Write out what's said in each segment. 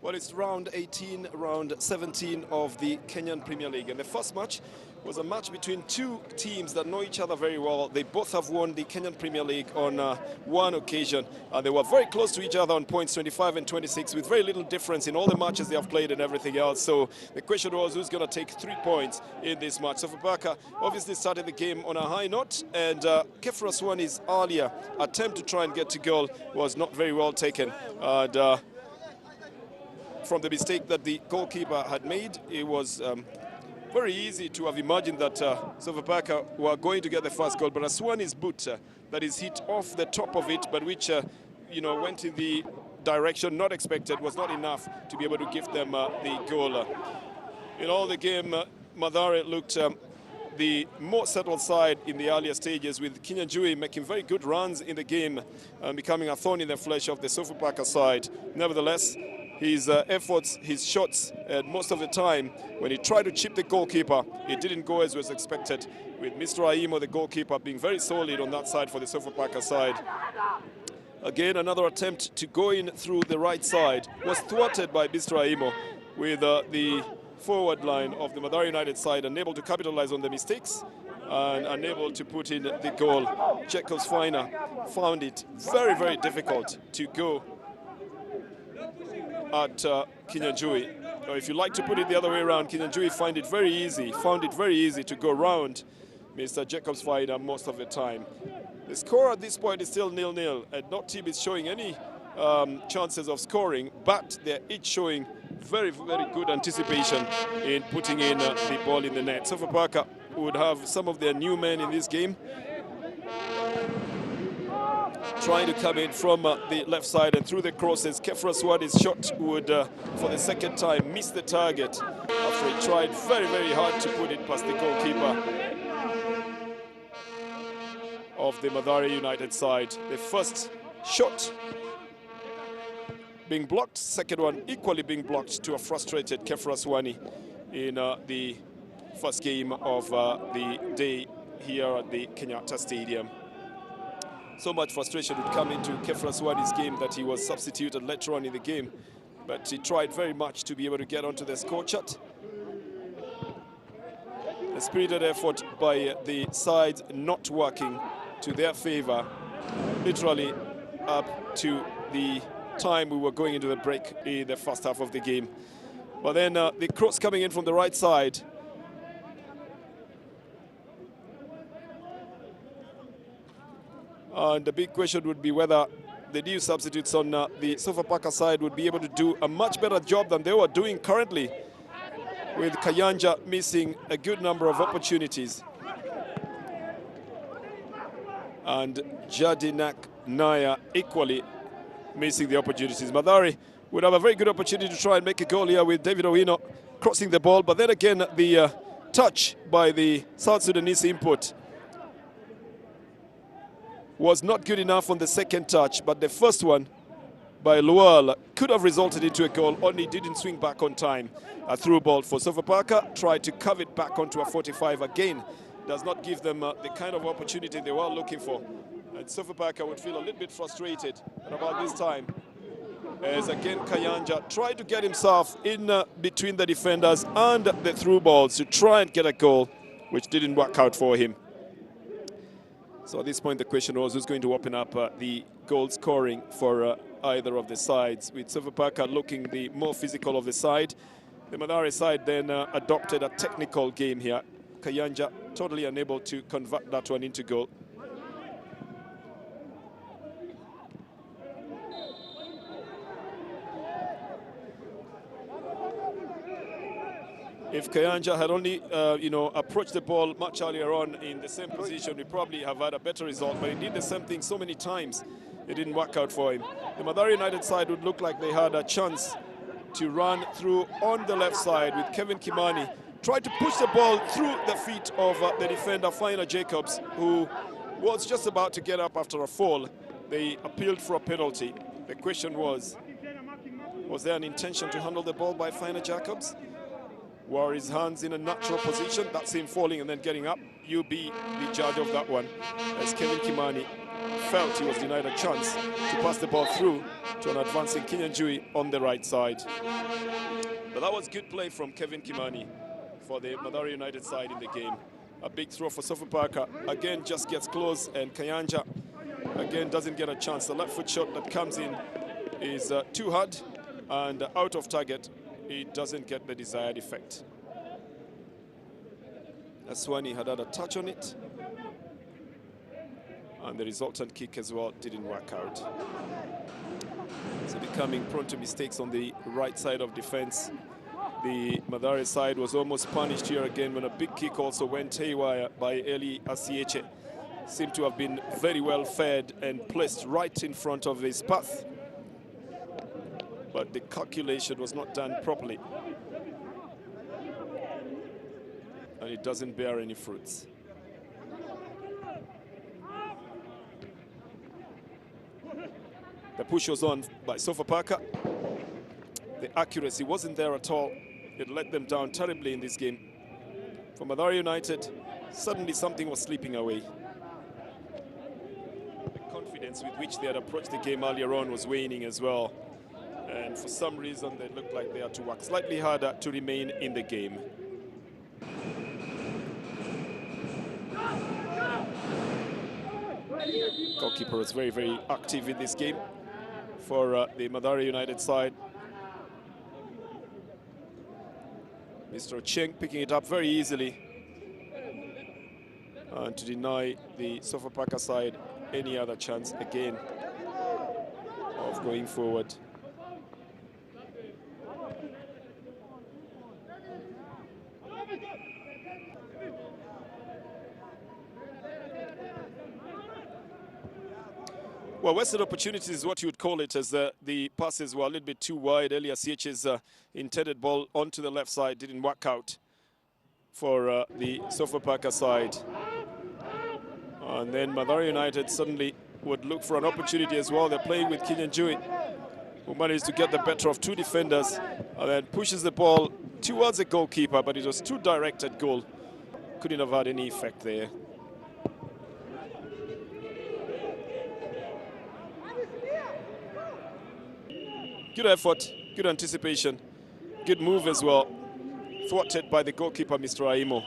Well, it's round 18, round 17 of the Kenyan Premier League. And the first match was a match between two teams that know each other very well. They both have won the Kenyan Premier League on one occasion. They were very close to each other on points, 25 and 26, with very little difference in all the matches they have played and everything else. So the question was, who's going to take 3 points in this match? Sofapaka obviously started the game on a high note, and Kefra Swani's earlier attempt to try and get to goal was not very well taken. And from the mistake that the goalkeeper had made, it was very easy to have imagined that Sofapaka were going to get the first goal, but Aswani's boot that is hit off the top of it, but which went in the direction not expected, was not enough to be able to give them the goal. In all the game, Mathare looked the more settled side in the earlier stages, with Kinyanjui making very good runs in the game and becoming a thorn in the flesh of the Sofapaka side. Nevertheless, his efforts, his shots, and most of the time when he tried to chip the goalkeeper, it didn't go as was expected, with Mr. Aimo, the goalkeeper, being very solid on that side for the Sofapaka side. Again, another attempt to go in through the right side was thwarted by Mr. Aimo, with the forward line of the Mathare United side unable to capitalize on the mistakes and unable to put in the goal. Jacobs Finer found it very, very difficult to go at Kinyanjui. Or if you like to put it the other way around, Kinyanjui found it very easy to go around Mr. Jacobs Finer most of the time. The score at this point is still 0-0, and no team is showing any chances of scoring, but they're each showing very, very good anticipation in putting in the ball in the net. Sofapaka would have some of their new men in this game, trying to come in from the left side and through the crosses. Kefra Swadi's shot would, for the second time, miss the target after he tried very, very hard to put it past the goalkeeper of the Mathare United side. The first shot being blocked, second one equally being blocked to a frustrated Kefra Swani in the first game of the day here at the Kenyatta Stadium. So much frustration would come into Kefra Swani's game that he was substituted later on in the game, but he tried very much to be able to get onto the score chart. A spirited effort by the sides not working to their favor, literally up to the time we were going into the break in the first half of the game. But then the cross coming in from the right side. And the big question would be whether the new substitutes on the Sofapaka side would be able to do a much better job than they were doing currently, with Kayanja missing a good number of opportunities and Jadinak Naya equally missing the opportunities. Mathare would have a very good opportunity to try and make a goal here with David Owino crossing the ball, but then again the touch by the South Sudanese input was not good enough on the second touch, but the first one by Lual could have resulted into a goal, only didn't swing back on time. A through ball for Sofapaka, tried to curve it back onto a 45 again. Does not give them the kind of opportunity they were looking for. And Sofapaka would feel a little bit frustrated at about this time, as again Kayanja tried to get himself in between the defenders and the through balls to try and get a goal, which didn't work out for him. So at this point the question was, who's going to open up the goal scoring for either of the sides, with Sofapaka looking the more physical of the side. The Mathare side then adopted a technical game here. Kayanja totally unable to convert that one into goal. If Kayanja had only, approached the ball much earlier on in the same position, we probably have had a better result. But he did the same thing so many times, it didn't work out for him. The Mathare United side would look like they had a chance to run through on the left side, with Kevin Kimani tried to push the ball through the feet of the defender, Fina Jacobs, who was just about to get up after a fall. They appealed for a penalty. The question was there an intention to handle the ball by Fina Jacobs? Were his hands in a natural position? That's him falling and then getting up. You be the judge of that one, as Kevin Kimani felt he was denied a chance to pass the ball through to an advancing Kinyanjui on the right side. But that was good play from Kevin Kimani for the Mathare United side in the game. A big throw for Sofapaka. Again, just gets close, and Kayanja again doesn't get a chance. The left foot shot that comes in is too hard and out of target. It doesn't get the desired effect. Aswani had a touch on it, and the resultant kick as well didn't work out. So becoming prone to mistakes on the right side of defense. The Mathare side was almost punished here again when a big kick also went haywire by Eli Asieche. Seemed to have been very well fed and placed right in front of his path, but the calculation was not done properly, and it doesn't bear any fruits. The push was on by Sofapaka. The accuracy wasn't there at all. It let them down terribly in this game. For Mathare United, suddenly something was slipping away. The confidence with which they had approached the game earlier on was waning as well. And for some reason, they looked like they had to work slightly harder to remain in the game. Goalkeeper was very, very active in this game for the Mathare United side. Mr. Cheng picking it up very easily and to deny the Sofapaka side any other chance again of going forward. Well, wasted opportunities is what you would call it, as the passes were a little bit too wide. Elias Sieche's intended ball onto the left side didn't work out for the Sofapaka side. And then Mathare United suddenly would look for an opportunity as well. They're playing with Kinyanjui, who managed to get the better of two defenders and then pushes the ball towards the goalkeeper, but it was too direct at goal. Couldn't have had any effect there. Good effort, good anticipation, good move as well. Thwarted by the goalkeeper, Mr. Aimo.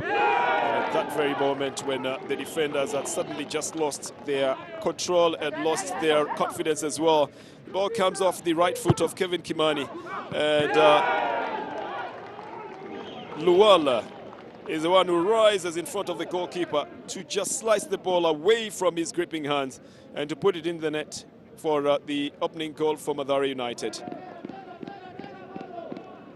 And at that very moment when the defenders had suddenly just lost their control and lost their confidence as well, the ball comes off the right foot of Kevin Kimani, and Luala is the one who rises in front of the goalkeeper to just slice the ball away from his gripping hands and to put it in the net for the opening goal for Mathare United.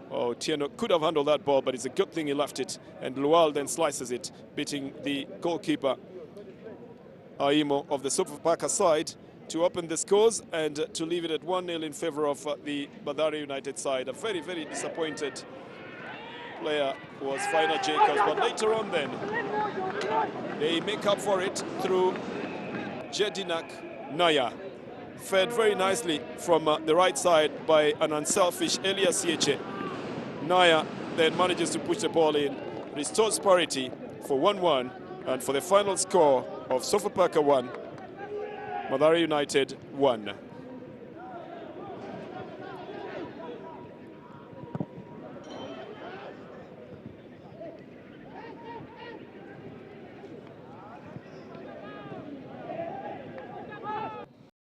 Oh, Tieno could have handled that ball, but it's a good thing he left it, and Lual then slices it, beating the goalkeeper Aimo of the Sofapaka side to open the scores and to leave it at 1-0 in favor of the Mathare United side. A very, very disappointed player was Faina Jacobs, but later on then they make up for it through Jedinak Naya, fed very nicely from the right side by an unselfish Elias Sieche. Naya then manages to push the ball in, restores parity for 1-1, and for the final score of Sofapaka 1, Mathare United 1.